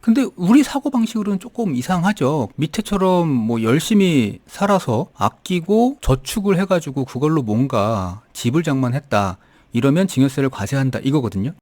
근데 우리 사고방식으로는 조금 이상하죠. 밑에처럼 뭐 열심히 살아서 아끼고 저축을 해가지고 그걸로 뭔가 집을 장만했다. 이러면 증여세를 과세한다. 이거거든요.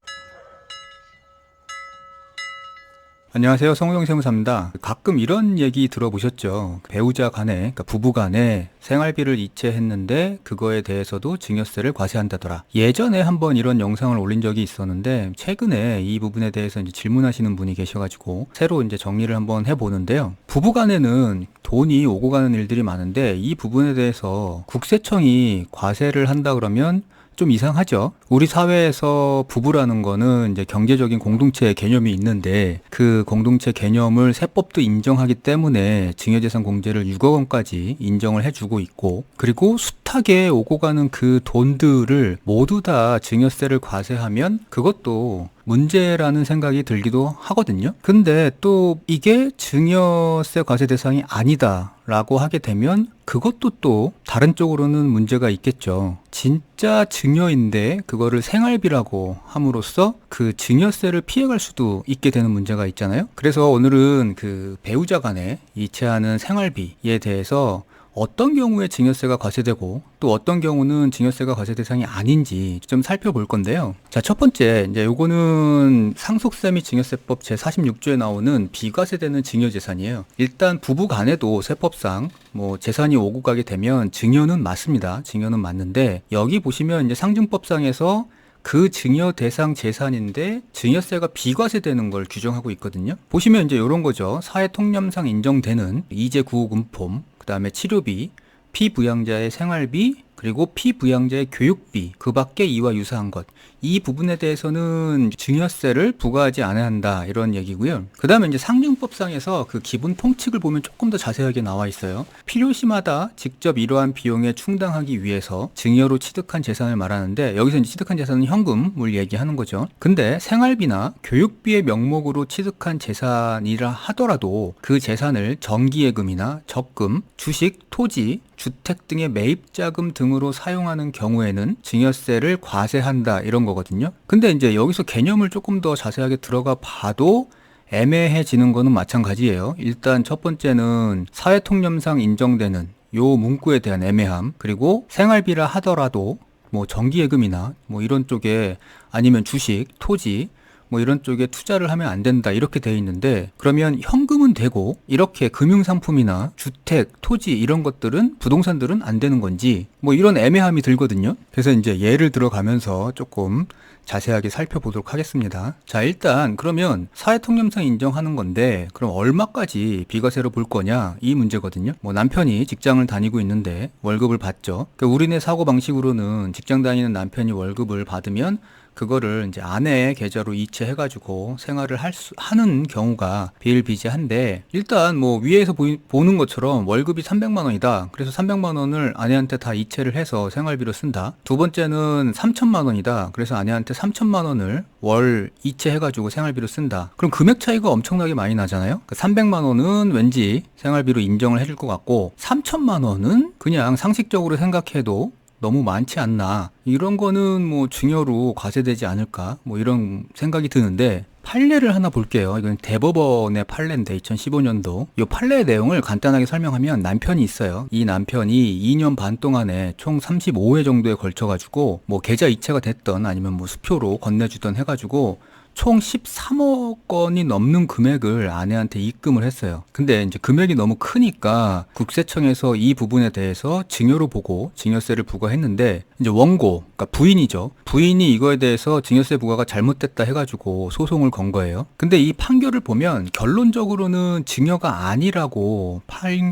안녕하세요. 성우형 세무사입니다. 가끔 이런 얘기 들어보셨죠? 배우자 간에, 그러니까 부부 간에 생활비를 이체했는데 그거에 대해서도 증여세를 과세한다더라. 예전에 한번 이런 영상을 올린 적이 있었는데 최근에 이 부분에 대해서 이제 질문하시는 분이 계셔가지고 새로 이제 정리를 한번 해보는데요. 부부 간에는 돈이 오고 가는 일들이 많은데 이 부분에 대해서 국세청이 과세를 한다 그러면 좀 이상하죠. 우리 사회에서 부부라는 거는 이제 경제적인 공동체 개념이 있는데 그 공동체 개념을 세법도 인정하기 때문에 증여재산 공제를 6억 원까지 인정을 해주고 있고, 그리고 숱하게 오고 가는 그 돈들을 모두 다 증여세를 과세하면 그것도 문제라는 생각이 들기도 하거든요. 근데 또 이게 증여세 과세 대상이 아니다 라고 하게 되면 그것도 또 다른 쪽으로는 문제가 있겠죠. 진짜 증여인데 그거를 생활비라고 함으로써 그 증여세를 피해갈 수도 있게 되는 문제가 있잖아요. 그래서 오늘은 그 배우자 간에 이체하는 생활비에 대해서 어떤 경우에 증여세가 과세되고 또 어떤 경우는 증여세가 과세 대상이 아닌지 좀 살펴볼 건데요. 자, 첫 번째, 이제 요거는 상속세 및 증여세법 제46조에 나오는 비과세되는 증여재산이에요. 일단 부부 간에도 세법상 뭐 재산이 오고 가게 되면 증여는 맞습니다. 증여는 맞는데 여기 보시면 이제 상증법상에서 그 증여 대상 재산인데 증여세가 비과세되는 걸 규정하고 있거든요. 보시면 이제 이런 거죠. 사회통념상 인정되는 이재 구호금품, 그다음에 치료비, 피부양자의 생활비, 그리고 피부양자의 교육비, 그 밖에 이와 유사한 것. 이 부분에 대해서는 증여세를 부과하지 않아야 한다. 이런 얘기고요. 그 다음에 이제 상증법상에서 그 기본 통칙을 보면 조금 더 자세하게 나와 있어요. 필요시마다 직접 이러한 비용에 충당하기 위해서 증여로 취득한 재산을 말하는데 여기서 이제 취득한 재산은 현금을 얘기하는 거죠. 근데 생활비나 교육비의 명목으로 취득한 재산이라 하더라도 그 재산을 정기예금이나 적금, 주식, 토지, 주택 등의 매입자금 등으로 사용하는 경우에는 증여세를 과세한다 이런 거거든요. 근데 이제 여기서 개념을 조금 더 자세하게 들어가 봐도 애매해지는 거는 마찬가지예요. 일단 첫 번째는 사회통념상 인정되는 요 문구에 대한 애매함, 그리고 생활비라 하더라도 뭐 정기예금이나 뭐 이런 쪽에 아니면 주식, 토지 뭐 이런 쪽에 투자를 하면 안 된다 이렇게 돼 있는데 그러면 현금은 되고 이렇게 금융상품이나 주택, 토지 이런 것들은 부동산들은 안 되는 건지 뭐 이런 애매함이 들거든요. 그래서 이제 예를 들어가면서 조금 자세하게 살펴보도록 하겠습니다. 자, 일단 그러면 사회통념상 인정하는 건데 그럼 얼마까지 비과세로 볼 거냐 이 문제거든요. 뭐 남편이 직장을 다니고 있는데 월급을 받죠. 그러니까 우리네 사고방식으로는 직장 다니는 남편이 월급을 받으면 그거를 이제 아내의 계좌로 이체해가지고 생활을 하는 경우가 비일비재한데 일단 뭐 위에서 보는 것처럼 월급이 300만 원이다. 그래서 300만 원을 아내한테 다 이체를 해서 생활비로 쓴다. 두 번째는 3천만 원이다. 그래서 아내한테 3천만 원을 월 이체해가지고 생활비로 쓴다. 그럼 금액 차이가 엄청나게 많이 나잖아요. 300만 원은 왠지 생활비로 인정을 해줄 것 같고 3천만 원은 그냥 상식적으로 생각해도 너무 많지 않나 이런 거는 뭐 증여로 과세되지 않을까 뭐 이런 생각이 드는데 판례를 하나 볼게요. 이건 대법원의 판례인데 2015년도 이 판례의 내용을 간단하게 설명하면 남편이 있어요. 이 남편이 2년 반 동안에 총 35회 정도에 걸쳐 가지고 뭐 계좌 이체가 됐던 아니면 뭐 수표로 건네주던 해가지고 총 13억 원이 넘는 금액을 아내한테 입금을 했어요. 근데 이제 금액이 너무 크니까 국세청에서 이 부분에 대해서 증여로 보고 증여세를 부과했는데 이제 원고, 그러니까 부인이죠. 부인이 이거에 대해서 증여세 부과가 잘못됐다 해가지고 소송을 건 거예요. 근데 이 판결을 보면 결론적으로는 증여가 아니라고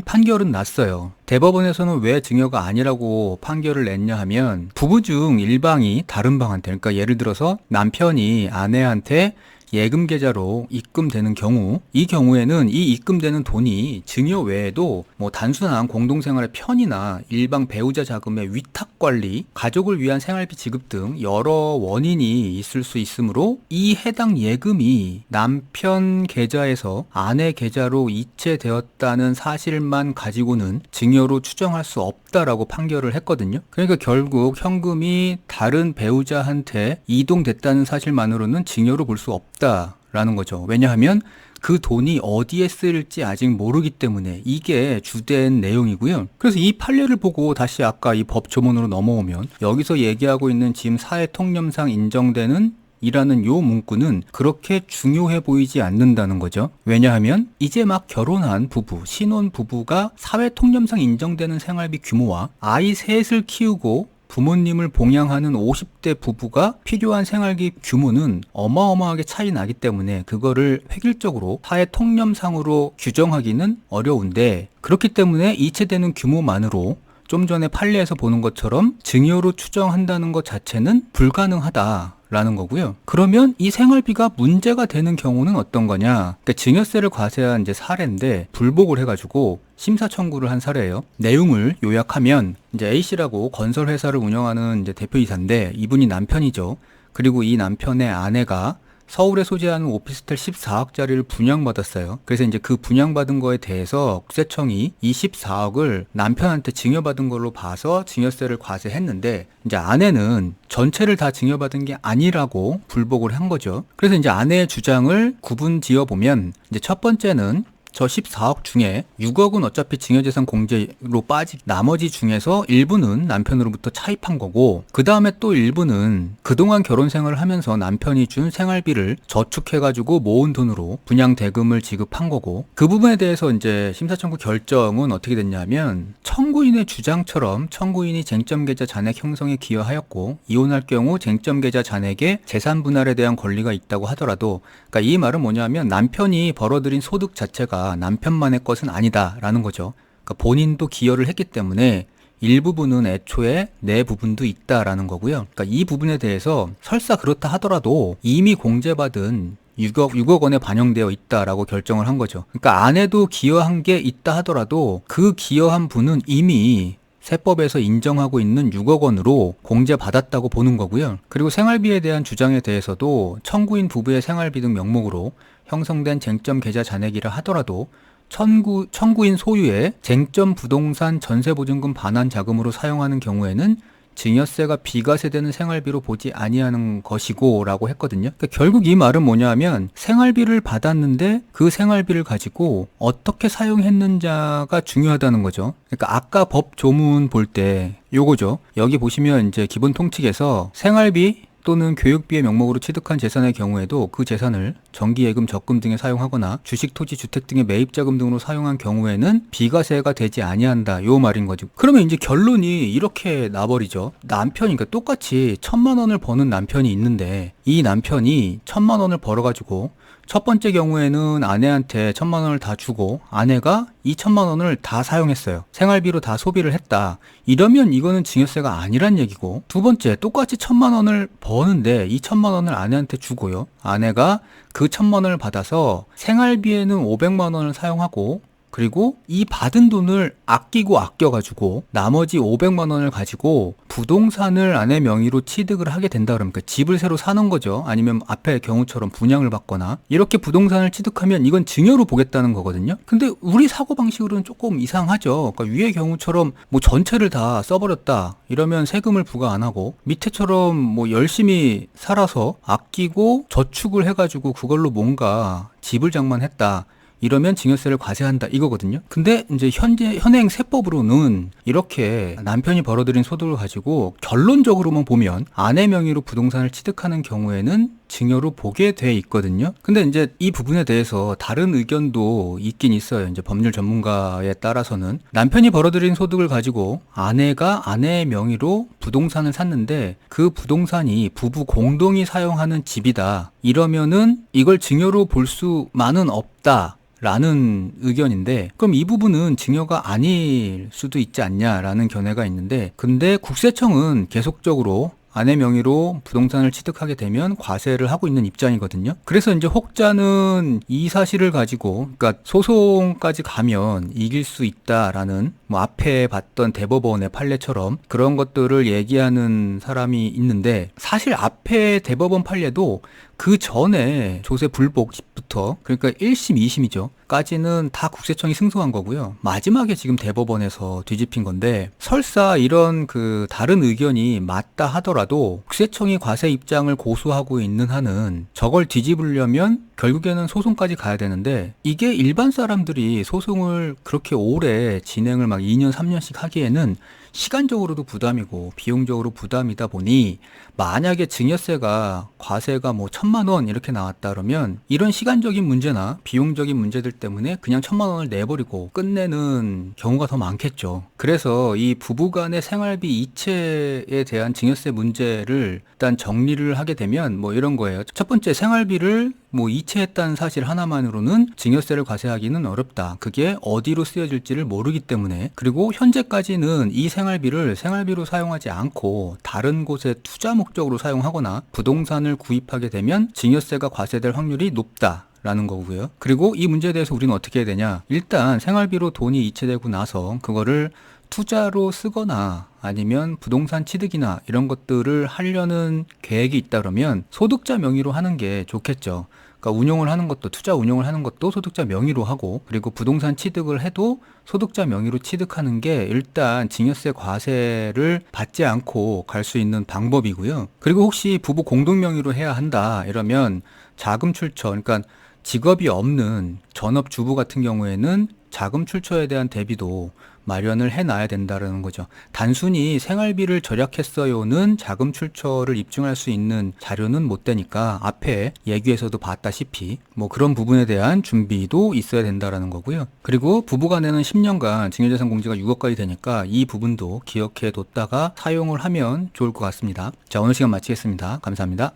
판결은 났어요. 대법원에서는 왜 증여가 아니라고 판결을 냈냐 하면 부부 중 일방이 다른 방한테, 그러니까 예를 들어서 남편이 아내한테 예금 계좌로 입금되는 경우, 이 경우에는 이 입금되는 돈이 증여 외에도 뭐 단순한 공동생활의 편의나 일방 배우자 자금의 위탁 관리, 가족을 위한 생활비 지급 등 여러 원인이 있을 수 있으므로 이 해당 예금이 남편 계좌에서 아내 계좌로 이체되었다는 사실만 가지고는 증여로 추정할 수 없다라고 판결을 했거든요. 그러니까 결국 현금이 다른 배우자한테 이동됐다는 사실만으로는 증여로 볼 수 없다라는 거죠. 왜냐하면 그 돈이 어디에 쓰일지 아직 모르기 때문에 이게 주된 내용이고요. 그래서 이 판례를 보고 다시 아까 이 법 조문으로 넘어오면 여기서 얘기하고 있는 지금 사회 통념상 인정되는 이라는 요 문구는 그렇게 중요해 보이지 않는다는 거죠. 왜냐하면 이제 막 결혼한 부부, 신혼 부부가 사회 통념상 인정되는 생활비 규모와 아이 셋을 키우고 부모님을 봉양하는 50대 부부가 필요한 생활비 규모는 어마어마하게 차이 나기 때문에 그거를 획일적으로 사회 통념상으로 규정하기는 어려운데, 그렇기 때문에 이체되는 규모만으로 좀 전에 판례에서 보는 것처럼 증여로 추정한다는 것 자체는 불가능하다라는 거고요. 그러면 이 생활비가 문제가 되는 경우는 어떤 거냐? 그러니까 증여세를 과세한 이제 사례인데 불복을 해가지고 심사 청구를 한 사례예요. 내용을 요약하면 이제 A 씨라고 건설 회사를 운영하는 이제 대표이사인데 이분이 남편이죠. 그리고 이 남편의 아내가 서울에 소재하는 오피스텔 14억짜리를 분양받았어요. 그래서 이제 그 분양받은 거에 대해서 국세청이 이 14억을 남편한테 증여받은 걸로 봐서 증여세를 과세했는데, 이제 아내는 전체를 다 증여받은 게 아니라고 불복을 한 거죠. 그래서 이제 아내의 주장을 구분 지어 보면, 이제 첫 번째는 저 14억 중에 6억은 어차피 증여재산 공제로 빠지, 나머지 중에서 일부는 남편으로부터 차입한 거고, 그 다음에 또 일부는 그동안 결혼 생활을 하면서 남편이 준 생활비를 저축해가지고 모은 돈으로 분양 대금을 지급한 거고, 그 부분에 대해서 이제 심사청구 결정은 어떻게 됐냐면, 청구인의 주장처럼 청구인이 쟁점계좌 잔액 형성에 기여하였고, 이혼할 경우 쟁점계좌 잔액의 재산 분할에 대한 권리가 있다고 하더라도, 그러니까 이 말은 뭐냐면 남편이 벌어들인 소득 자체가 남편만의 것은 아니다라는 거죠. 그러니까 본인도 기여를 했기 때문에 일부분은 애초에 내 부분도 있다라는 거고요. 그러니까 이 부분에 대해서 설사 그렇다 하더라도 이미 공제받은 6억 원에 반영되어 있다라고 결정을 한 거죠. 그러니까 아내도 기여한 게 있다 하더라도 그 기여한 분은 이미 세법에서 인정하고 있는 6억 원으로 공제받았다고 보는 거고요. 그리고 생활비에 대한 주장에 대해서도 청구인 부부의 생활비 등 명목으로 형성된 쟁점 계좌 잔액이라 하더라도 청구인 소유의 쟁점 부동산 전세보증금 반환 자금으로 사용하는 경우에는 증여세가 비과세되는 생활비로 보지 아니하는 것이고 라고 했거든요. 그러니까 결국 이 말은 뭐냐면 생활비를 받았는데 그 생활비를 가지고 어떻게 사용했는지가 중요하다는 거죠. 그러니까 아까 법 조문 볼 때 요거죠. 여기 보시면 이제 기본 통칙에서 생활비 또는 교육비의 명목으로 취득한 재산의 경우에도 그 재산을 정기예금, 적금 등에 사용하거나 주식, 토지, 주택 등의 매입자금 등으로 사용한 경우에는 비과세가 되지 아니한다. 요 말인 거죠. 그러면 이제 결론이 이렇게 나버리죠. 남편이, 그러니까 똑같이 1,000만 원을 버는 남편이 있는데 이 남편이 1,000만 원을 벌어가지고 첫 번째 경우에는 아내한테 1,000만 원을 다 주고 아내가 2,000만 원을 다 사용했어요. 생활비로 다 소비를 했다. 이러면 이거는 증여세가 아니란 얘기고, 두 번째 똑같이 1,000만 원을 버는데 2,000만 원을 아내한테 주고요. 아내가 그 1,000만 원을 받아서 생활비에는 500만 원을 사용하고, 그리고 이 받은 돈을 아껴가지고 나머지 500만 원을 가지고 부동산을 아내 명의로 취득을 하게 된다 그러면 집을 새로 사는 거죠. 아니면 앞의 경우처럼 분양을 받거나 이렇게 부동산을 취득하면 이건 증여로 보겠다는 거거든요. 근데 우리 사고방식으로는 조금 이상하죠. 그러니까 위의 경우처럼 뭐 전체를 다 써버렸다 이러면 세금을 부과 안 하고, 밑에처럼 뭐 열심히 살아서 아끼고 저축을 해가지고 그걸로 뭔가 집을 장만했다 이러면 증여세를 과세한다 이거거든요. 근데 이제 현행 세법으로는 이렇게 남편이 벌어들인 소득을 가지고 결론적으로만 보면 아내 명의로 부동산을 취득하는 경우에는 증여로 보게 돼 있거든요. 근데 이제 이 부분에 대해서 다른 의견도 있긴 있어요. 이제 법률 전문가에 따라서는 남편이 벌어들인 소득을 가지고 아내가 아내의 명의로 부동산을 샀는데 그 부동산이 부부 공동이 사용하는 집이다. 이러면은 이걸 증여로 볼 수만은 없다. 라는 의견인데, 그럼 이 부분은 증여가 아닐 수도 있지 않냐라는 견해가 있는데, 근데 국세청은 계속적으로 아내 명의로 부동산을 취득하게 되면 과세를 하고 있는 입장이거든요. 그래서 이제 혹자는 이 사실을 가지고, 그러니까 소송까지 가면 이길 수 있다라는, 뭐 앞에 봤던 대법원의 판례처럼 그런 것들을 얘기하는 사람이 있는데, 사실 앞에 대법원 판례도 그 전에 조세 불복부터, 그러니까 1심, 2심이죠. 까지는 다 국세청이 승소한 거고요. 마지막에 지금 대법원에서 뒤집힌 건데, 설사 이런 다른 의견이 맞다 하더라도 국세청이 과세 입장을 고수하고 있는 한은 저걸 뒤집으려면 결국에는 소송까지 가야 되는데, 이게 일반 사람들이 소송을 그렇게 오래 진행을 막 2년, 3년씩 하기에는 시간적으로도 부담이고 비용적으로 부담이다 보니, 만약에 증여세가 과세가 뭐 1,000만 원 이렇게 나왔다 그러면 이런 시간적인 문제나 비용적인 문제들 때문에 그냥 1,000만 원을 내버리고 끝내는 경우가 더 많겠죠. 그래서 이 부부간의 생활비 이체에 대한 증여세 문제를 일단 정리를 하게 되면 뭐 이런 거예요. 첫 번째, 생활비를 뭐 이체했다는 사실 하나만으로는 증여세를 과세하기는 어렵다. 그게 어디로 쓰여질지를 모르기 때문에. 그리고 현재까지는 이 생활비를 생활비로 사용하지 않고 다른 곳에 투자 목적으로 사용하거나 부동산을 구입하게 되면 증여세가 과세될 확률이 높다 라는 거고요. 그리고 이 문제에 대해서 우리는 어떻게 해야 되냐, 일단 생활비로 돈이 이체되고 나서 그거를 투자로 쓰거나 아니면 부동산 취득이나 이런 것들을 하려는 계획이 있다 그러면 소득자 명의로 하는 게 좋겠죠. 그러니까 운용을 하는 것도, 투자 운용을 하는 것도 소득자 명의로 하고, 그리고 부동산 취득을 해도 소득자 명의로 취득하는 게 일단 증여세 과세를 받지 않고 갈 수 있는 방법이고요. 그리고 혹시 부부 공동 명의로 해야 한다 이러면 자금 출처, 그러니까 직업이 없는 전업 주부 같은 경우에는 자금 출처에 대한 대비도 마련을 해놔야 된다는 거죠. 단순히 생활비를 절약했어요는 자금 출처를 입증할 수 있는 자료는 못 되니까 앞에 얘기에서도 봤다시피 뭐 그런 부분에 대한 준비도 있어야 된다는 거고요. 그리고 부부간에는 10년간 증여재산 공제가 6억까지 되니까 이 부분도 기억해 뒀다가 사용을 하면 좋을 것 같습니다. 자, 오늘 시간 마치겠습니다. 감사합니다.